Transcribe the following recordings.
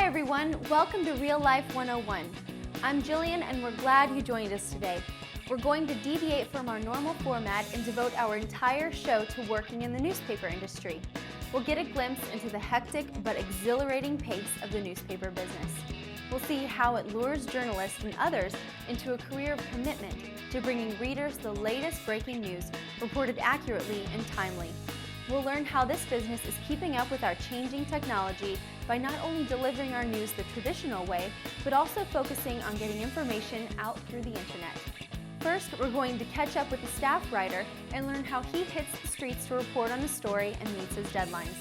Hi everyone, welcome to Real Life 101. I'm Jillian and we're glad you joined us today. We're going to deviate from our normal format and devote our entire show to working in the newspaper industry. We'll get a glimpse into the hectic but exhilarating pace of the newspaper business. We'll see how it lures journalists and others into a career of commitment to bringing readers the latest breaking news reported accurately and timely. We'll learn how this business is keeping up with our changing technology by not only delivering our news the traditional way, but also focusing on getting information out through the internet. First, we're going to catch up with the staff writer and learn how he hits the streets to report on the story and meets his deadlines.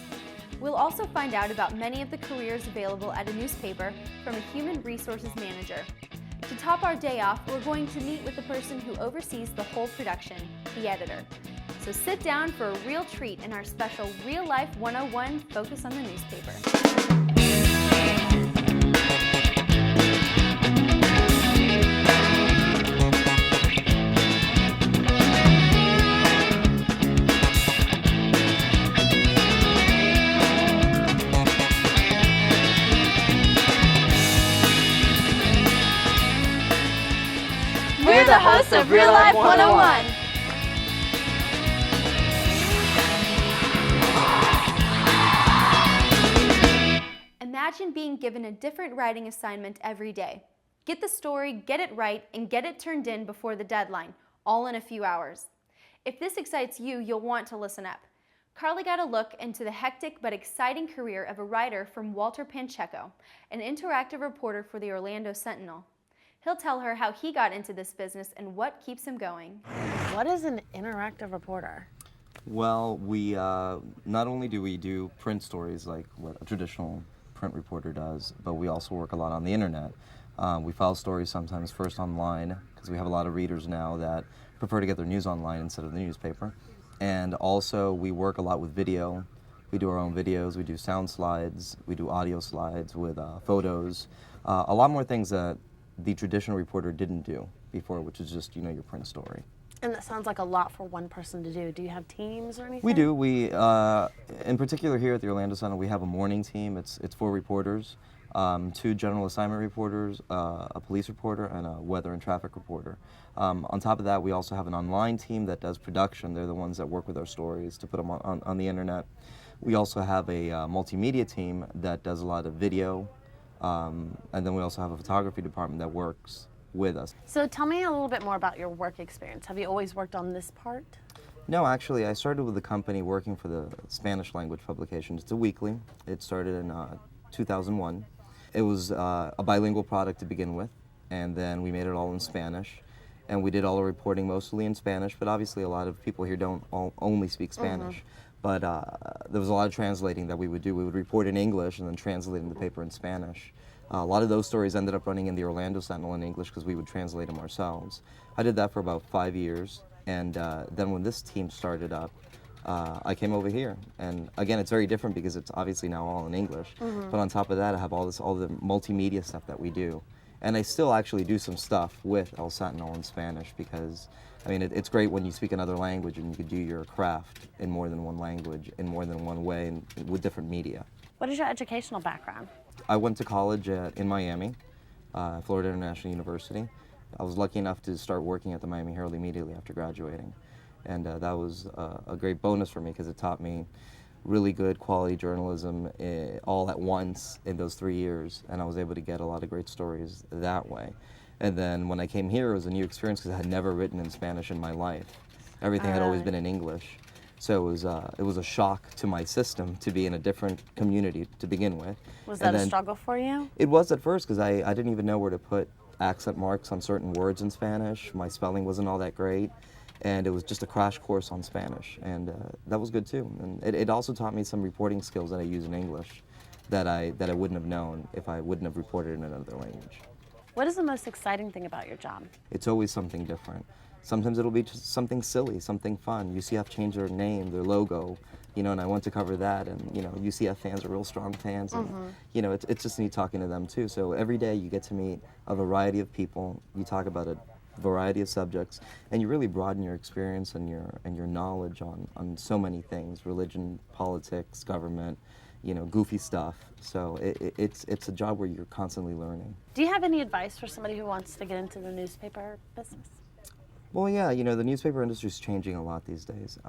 We'll also find out about many of the careers available at a newspaper from a human resources manager. To top our day off, we're going to meet with the person who oversees the whole production, the editor. So sit down for a real treat in our special Real Life 101 Focus on the Newspaper. We're the hosts of Real Life 101. Imagine being given a different writing assignment every day. Get the story, get it right, and get it turned in before the deadline, all in a few hours. If this excites you, you'll want to listen up. Carly got a look into the hectic but exciting career of a writer from Walter Pancheco, an interactive reporter for the Orlando Sentinel. He'll tell her how he got into this business and what keeps him going. What is an interactive reporter? Well, we not only do we do print stories like what a traditional print reporter does, but we also work a lot on the internet. We file stories sometimes first online because we have a lot of readers now that prefer to get their news online instead of the newspaper. And also we work a lot with video. We do our own videos, we do sound slides, we do audio slides with photos, a lot more things that the traditional reporter didn't do before, which is just, your print story. And that sounds like a lot for one person to do. Do you have teams or anything? We do. We, in particular here at the Orlando Sentinel, we have a morning team. It's 4 reporters, 2 general assignment reporters, a police reporter, and a weather and traffic reporter. On top of that, we also have an online team that does production. They're the ones that work with our stories to put them on the internet. We also have a multimedia team that does a lot of video, and then we also have a photography department that works with us. So tell me a little bit more about your work experience. Have you always worked on this part? No, actually, I started with the company working for the Spanish language publication. It's a weekly. It started in 2001. It was a bilingual product to begin with, and then we made it all in Spanish. And we did all the reporting mostly in Spanish, but obviously a lot of people here don't only speak Spanish. Mm-hmm. But there was a lot of translating that we would do. We would report in English and then translate in the paper in Spanish. A lot of those stories ended up running in the Orlando Sentinel in English because we would translate them ourselves. I did that for about 5 years, and then when this team started up, I came over here. And again, it's very different because it's obviously now all in English. Mm-hmm. But on top of that, I have all the multimedia stuff that we do. And I still actually do some stuff with El Sentinel in Spanish because, it's great when you speak another language and you could do your craft in more than one language, in more than one way, and with different media. What is your educational background? I went to college in Miami, Florida International University. I was lucky enough to start working at the Miami Herald immediately after graduating. And that was a great bonus for me because it taught me really good quality journalism all at once in those 3 years. And I was able to get a lot of great stories that way. And then when I came here, it was a new experience because I had never written in Spanish in my life. Everything had always been in English. So it was a shock to my system to be in a different community to begin with. Was that a struggle for you? It was at first because I didn't even know where to put accent marks on certain words in Spanish. My spelling wasn't all that great. And it was just a crash course on Spanish. And that was good too. And it also taught me some reporting skills that I use in English that I wouldn't have known if I wouldn't have reported in another language. What is the most exciting thing about your job? It's always something different. Sometimes it'll be just something silly, something fun. UCF changed their name, their logo, and I went to cover that, and, UCF fans are real strong fans, and, mm-hmm. It's just neat talking to them, too. So every day you get to meet a variety of people, you talk about a variety of subjects, and you really broaden your experience and your knowledge on so many things, religion, politics, government, goofy stuff. So it's a job where you're constantly learning. Do you have any advice for somebody who wants to get into the newspaper business? Well, yeah, the newspaper industry is changing a lot these days.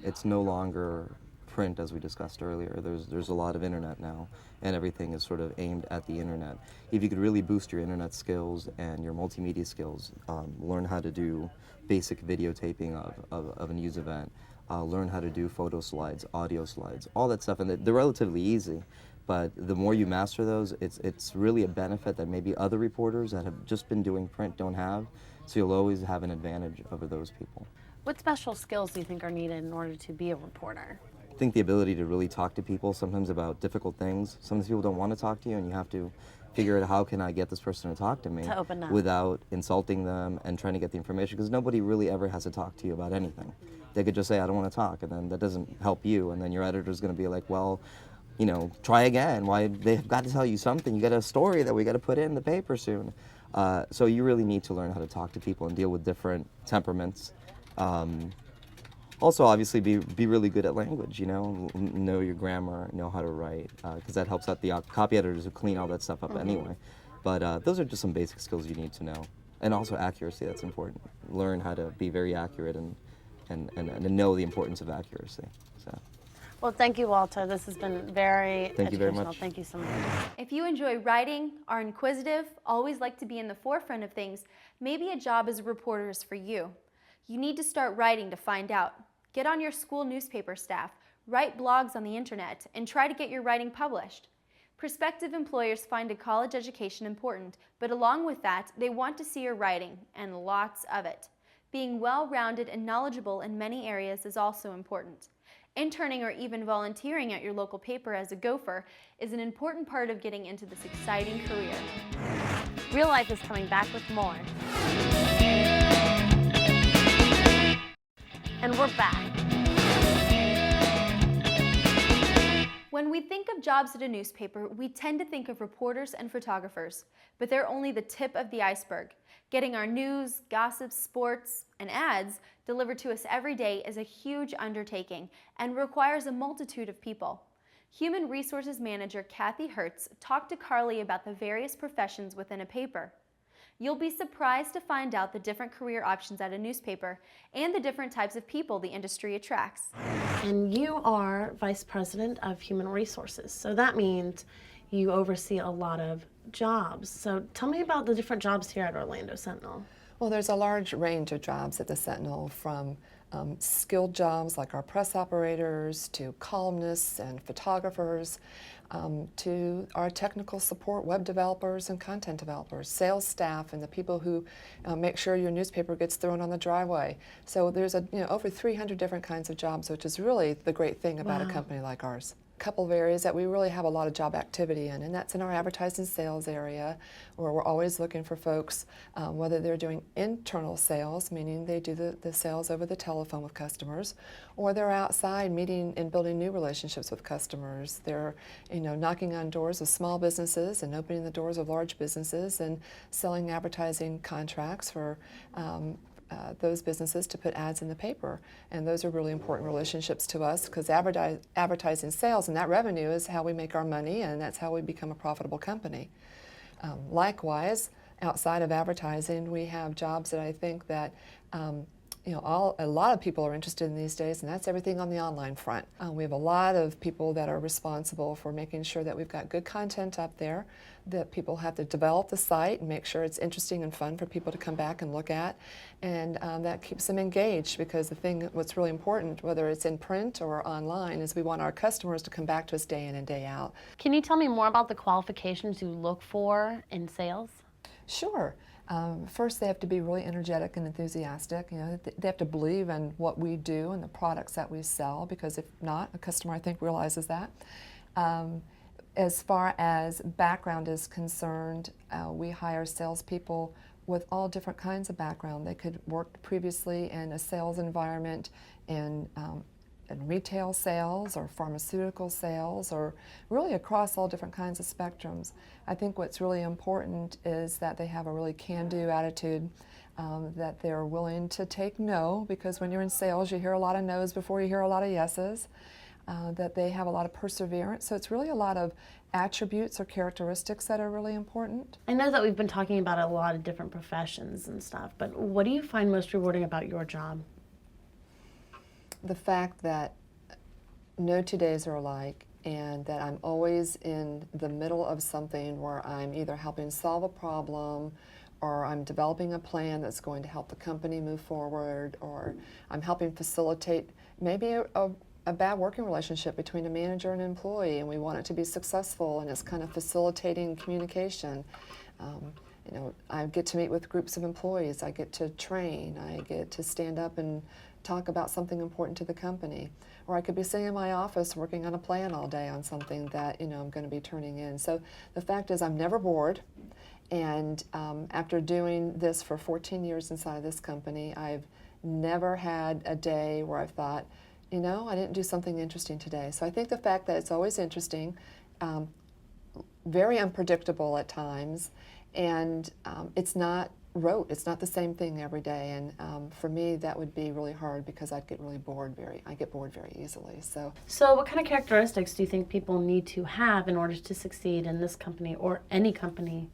It's no longer print, as we discussed earlier. There's a lot of internet now, and everything is sort of aimed at the internet. If you could really boost your internet skills and your multimedia skills, learn how to do basic videotaping of a news event, learn how to do photo slides, audio slides, all that stuff, and they're relatively easy. But the more you master those, it's really a benefit that maybe other reporters that have just been doing print don't have. So you'll always have an advantage over those people. What special skills do you think are needed in order to be a reporter? I think the ability to really talk to people, sometimes about difficult things. Sometimes people don't want to talk to you, and you have to figure out how can I get this person to talk to me To open up. without insulting them and trying to get the information, because nobody really ever has to talk to you about anything. They could just say, I don't want to talk, and then that doesn't help you, and then your editor's going to be like, well, try again. Why, they've got to tell you something. You got a story that we got to put in the paper soon. So you really need to learn how to talk to people and deal with different temperaments. Also, obviously, be really good at language, know your grammar, know how to write, because that helps out the copy editors who clean all that stuff up anyway. But those are just some basic skills you need to know. And also accuracy, that's important. Learn how to be very accurate and know the importance of accuracy. So. Well, thank you, Walter. This has been very Thank you very educational. much. Thank you so much. If you enjoy writing, are inquisitive, always like to be in the forefront of things, maybe a job as a reporter is for you. You need to start writing to find out. Get on your school newspaper staff, write blogs on the internet, and try to get your writing published. Prospective employers find a college education important, but along with that, they want to see your writing, and lots of it. Being well-rounded and knowledgeable in many areas is also important. Interning or even volunteering at your local paper as a gopher is an important part of getting into this exciting career. Real Life is coming back with more. And we're back. When we think of jobs at a newspaper, we tend to think of reporters and photographers, but they're only the tip of the iceberg. Getting our news, gossip, sports, and ads delivered to us every day is a huge undertaking and requires a multitude of people. Human Resources Manager Kathy Hertz talked to Carly about the various professions within a paper. You'll be surprised to find out the different career options at a newspaper and the different types of people the industry attracts. And you are Vice President of Human Resources, so that means you oversee a lot of jobs. So tell me about the different jobs here at Orlando Sentinel. Well, there's a large range of jobs at the Sentinel, from skilled jobs like our press operators to columnists and photographers, to our technical support, web developers and content developers, sales staff, and the people who make sure your newspaper gets thrown on the driveway. So there's over 300 different kinds of jobs, which is really the great thing about a company like ours. Couple of areas that we really have a lot of job activity in, and that's in our advertising sales area, where we're always looking for folks, whether they're doing internal sales, meaning they do the sales over the telephone with customers, or they're outside meeting and building new relationships with customers. They're knocking on doors of small businesses and opening the doors of large businesses and selling advertising contracts for those businesses to put ads in the paper. And those are really important relationships to us, because advertising sales and that revenue is how we make our money, and that's how we become a profitable company. Likewise, outside of advertising, we have jobs that I think that a lot of people are interested in these days, and that's everything on the online front. We have a lot of people that are responsible for making sure that we've got good content up there, that people have to develop the site and make sure it's interesting and fun for people to come back and look at, and that keeps them engaged, because what's really important, whether it's in print or online, is we want our customers to come back to us day in and day out. Can you tell me more about the qualifications you look for in sales? Sure. First, they have to be really energetic and enthusiastic. They have to believe in what we do and the products that we sell, because if not, a customer, I think, realizes that. As far as background is concerned, we hire salespeople with all different kinds of background. They could work previously in a sales environment in retail sales or pharmaceutical sales, or really across all different kinds of spectrums. I think what's really important is that they have a really can-do attitude, that they're willing to take no, because when you're in sales you hear a lot of no's before you hear a lot of yeses. that they have a lot of perseverance. So it's really a lot of attributes or characteristics that are really important. I know that we've been talking about a lot of different professions and stuff, but what do you find most rewarding about your job? The fact that no 2 days are alike, and that I'm always in the middle of something where I'm either helping solve a problem, or I'm developing a plan that's going to help the company move forward, or I'm helping facilitate maybe a bad working relationship between a manager and an employee, and we want it to be successful, and it's kind of facilitating communication. You know, I get to meet with groups of employees, I get to train, I get to stand up and talk about something important to the company. Or I could be sitting in my office working on a plan all day on something that, you know, I'm going to be turning in. So the fact is I'm never bored, and after doing this for 14 years inside of this company, I've never had a day where I've thought, you know, I didn't do something interesting today. So I think the fact that it's always interesting, very unpredictable at times, and it's not rote. It's not the same thing every day, and for me that would be really hard because I'd get really bored I get bored very easily. So what kind of characteristics do you think people need to have in order to succeed in this company or any company?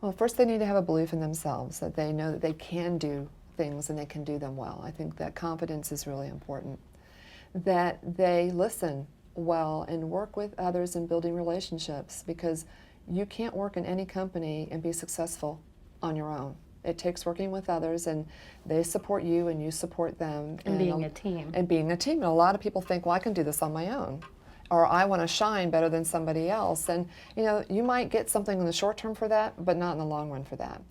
well, first they need to have a belief in themselves, that they know that they can do things and they can do them well. I think that confidence is really important. That they listen well and work with others in building relationships, because you can't work in any company and be successful on your own. It takes working with others, and they support you and you support them. And being a team. And being a team. And a lot of people think, well, I can do this on my own, or I want to shine better than somebody else. And you know, you might get something in the short term for that, but not in the long run for that.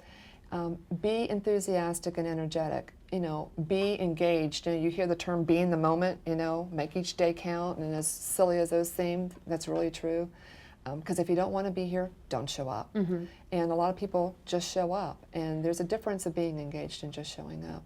Be enthusiastic and energetic. You know, be engaged. You know, you hear the term "be in the moment." You know, make each day count. And as silly as those seem, that's really true. Because if you don't want to be here, don't show up. Mm-hmm. And a lot of people just show up. And there's a difference of being engaged and just showing up.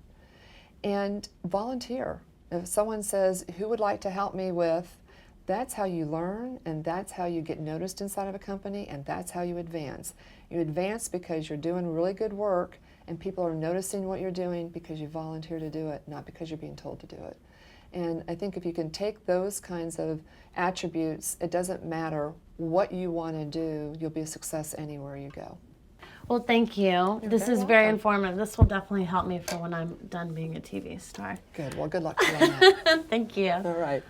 And volunteer. If someone says, who would like to help me with, that's how you learn, and that's how you get noticed inside of a company, and that's how you advance. You advance because you're doing really good work, and people are noticing what you're doing because you volunteer to do it, not because you're being told to do it. And I think if you can take those kinds of attributes, it doesn't matter what you want to do, you'll be a success anywhere you go. Well, thank you. This is very very welcome. informative. This will definitely help me for when I'm done being a TV star. Good. Well, good luck to you on that. Thank you. All right.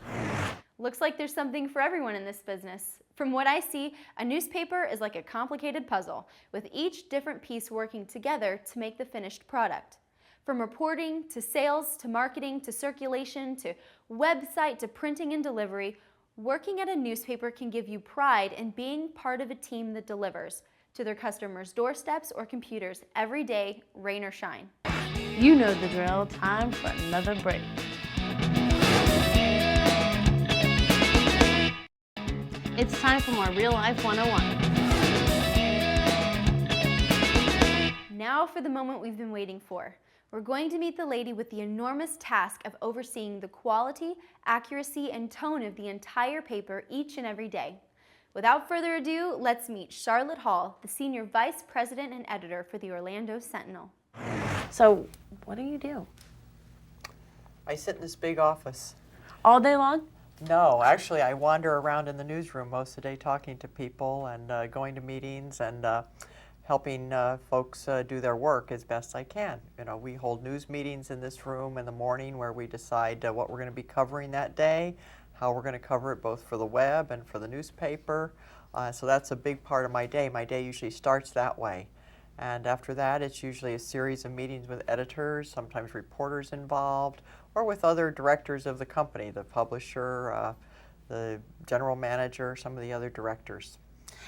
Looks like there's something for everyone in this business. From what I see, a newspaper is like a complicated puzzle, with each different piece working together to make the finished product. From reporting, to sales, to marketing, to circulation, to website, to printing and delivery, working at a newspaper can give you pride in being part of a team that delivers to their customers' doorsteps or computers every day, rain or shine. You know the drill. Time for another break. It's time for more Real Life 101. Now for the moment we've been waiting for. We're going to meet the lady with the enormous task of overseeing the quality, accuracy, and tone of the entire paper each and every day. Without further ado, let's meet Charlotte Hall, the Senior Vice President and Editor for the Orlando Sentinel. So, what do you do? I sit in this big office. All day long? No, actually, I wander around in the newsroom most of the day talking to people and going to meetings and helping folks do their work as best I can. You know, we hold news meetings in this room in the morning where we decide what we're going to be covering that day, how we're going to cover it both for the web and for the newspaper. So that's a big part of my day. My day usually starts that way. And after that, it's usually a series of meetings with editors, sometimes reporters involved, or with other directors of the company, the publisher, the general manager, some of the other directors.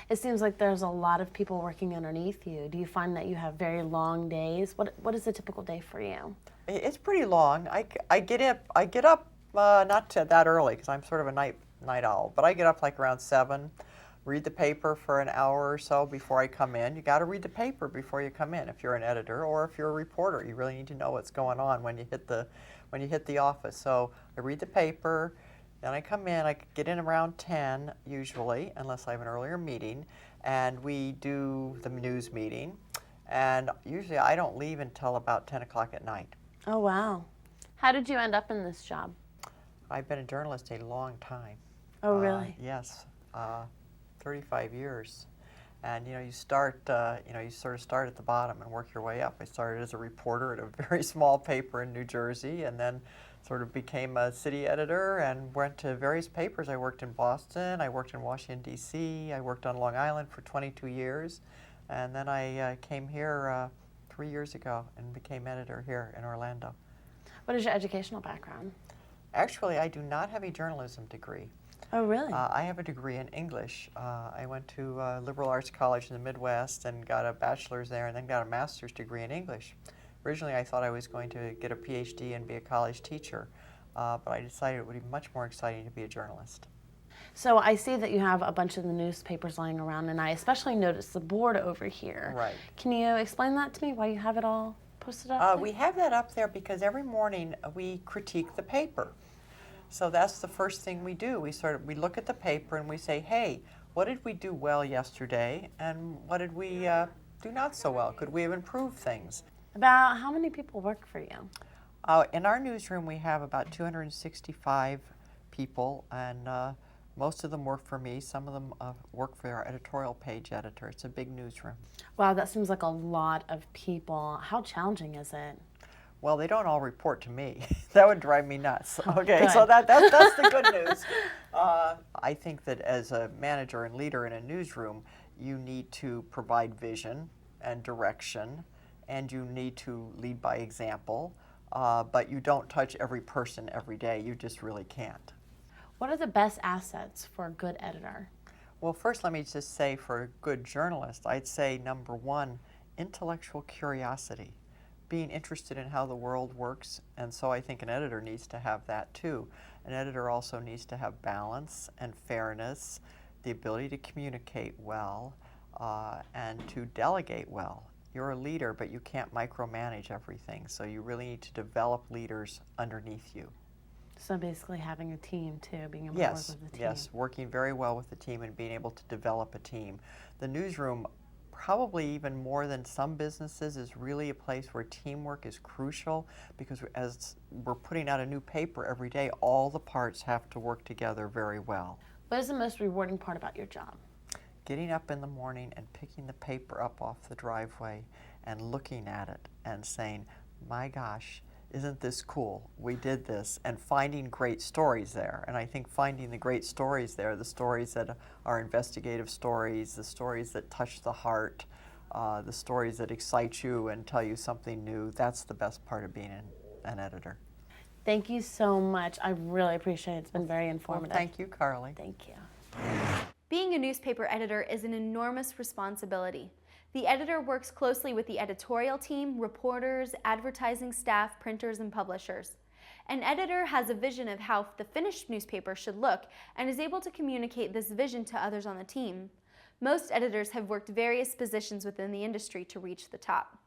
It seems like there's a lot of people working underneath you. Do you find that you have very long days? What is a typical day for you? It's pretty long. I get up not that early because I'm sort of a night owl, but I get up like around 7, read the paper for an hour or so before I come in. You got to read the paper before you come in if you're an editor, or if you're a reporter. You really need to know what's going on when you hit the office. So I read the paper. Then I come in, I get in around 10 usually, unless I have an earlier meeting, and we do the news meeting. And usually I don't leave until about 10 o'clock at night. Oh, wow. How did you end up in this job? I've been a journalist a long time. Oh, really? Yes, 35 years. And you start, you sort of start at the bottom and work your way up. I started as a reporter at a very small paper in New Jersey, and then sort of became a city editor and went to various papers. I worked in Boston, I worked in Washington, D.C., I worked on Long Island for 22 years, and then I came here 3 years ago and became editor here in Orlando. What is your educational background? Actually, I do not have a journalism degree. Oh, really? I have a degree in English. I went to liberal arts college in the Midwest and got a bachelor's there and then got a master's degree in English. Originally, I thought I was going to get a PhD and be a college teacher, but I decided it would be much more exciting to be a journalist. So I see that you have a bunch of the newspapers lying around, and I especially noticed the board over here. Right. Can you explain that to me, why you have it all posted up there? We have that up there because every morning we critique the paper. So that's the first thing we do. We look at the paper and we say, hey, what did we do well yesterday and what did we do not so well? Could we have improved things? About how many people work for you? In our newsroom we have about 265 people, and most of them work for me. Some of them work for our editorial page editor. It's a big newsroom. Wow, that seems like a lot of people. How challenging is it? Well, they don't all report to me. That would drive me nuts. Okay, good. so that's the good news. I think that as a manager and leader in a newsroom, you need to provide vision and direction, and you need to lead by example, but you don't touch every person every day. You just really can't. What are the best assets for a good editor? Well, first let me just say for a good journalist, I'd say number one, intellectual curiosity. Being interested in how the world works, and so I think an editor needs to have that too. An editor also needs to have balance and fairness, the ability to communicate well, and to delegate well. You're a leader, but you can't micromanage everything, so you really need to develop leaders underneath you. So basically having a team too, being able to Yes, work with the team. yes, working very well with the team and being able to develop a team. The newsroom, probably even more than some businesses, is really a place where teamwork is crucial, because as we're putting out a new paper every day, all the parts have to work together very well. What is the most rewarding part about your job? Getting up in the morning and picking the paper up off the driveway and looking at it and saying, my gosh, isn't this cool? We did this, and finding great stories there. And I think finding the great stories there, the stories that are investigative stories, the stories that touch the heart, the stories that excite you and tell you something new, that's the best part of being an editor. Thank you so much. I really appreciate it. It's been very informative. Well, thank you, Carly. Thank you. Being a newspaper editor is an enormous responsibility. The editor works closely with the editorial team, reporters, advertising staff, printers, and publishers. An editor has a vision of how the finished newspaper should look and is able to communicate this vision to others on the team. Most editors have worked various positions within the industry to reach the top.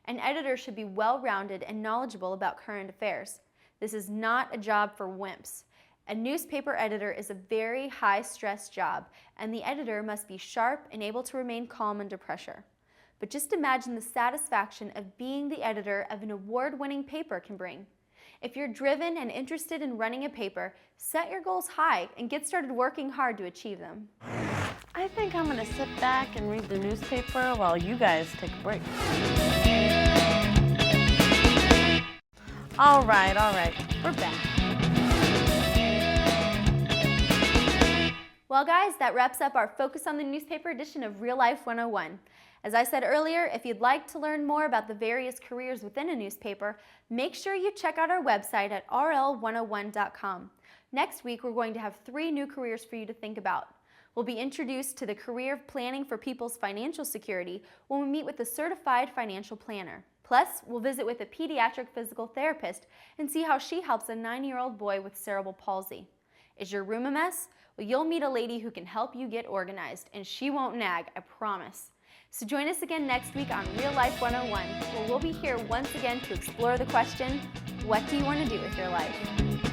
An editor should be well-rounded and knowledgeable about current affairs. This is not a job for wimps. A newspaper editor is a very high-stress job, and the editor must be sharp and able to remain calm under pressure. But just imagine the satisfaction of being the editor of an award-winning paper can bring. If you're driven and interested in running a paper, set your goals high and get started working hard to achieve them. I think I'm going to sit back and read the newspaper while you guys take a break. All right, we're back. Well guys, that wraps up our Focus on the Newspaper edition of Real Life 101. As I said earlier, if you'd like to learn more about the various careers within a newspaper, make sure you check out our website at rl101.com. Next week, we're going to have 3 new careers for you to think about. We'll be introduced to the career of planning for people's financial security when we meet with a certified financial planner. Plus, we'll visit with a pediatric physical therapist and see how she helps a 9-year-old boy with cerebral palsy. Is your room a mess? Well, you'll meet a lady who can help you get organized, and she won't nag, I promise. So join us again next week on Real Life 101, where we'll be here once again to explore the question, what do you want to do with your life?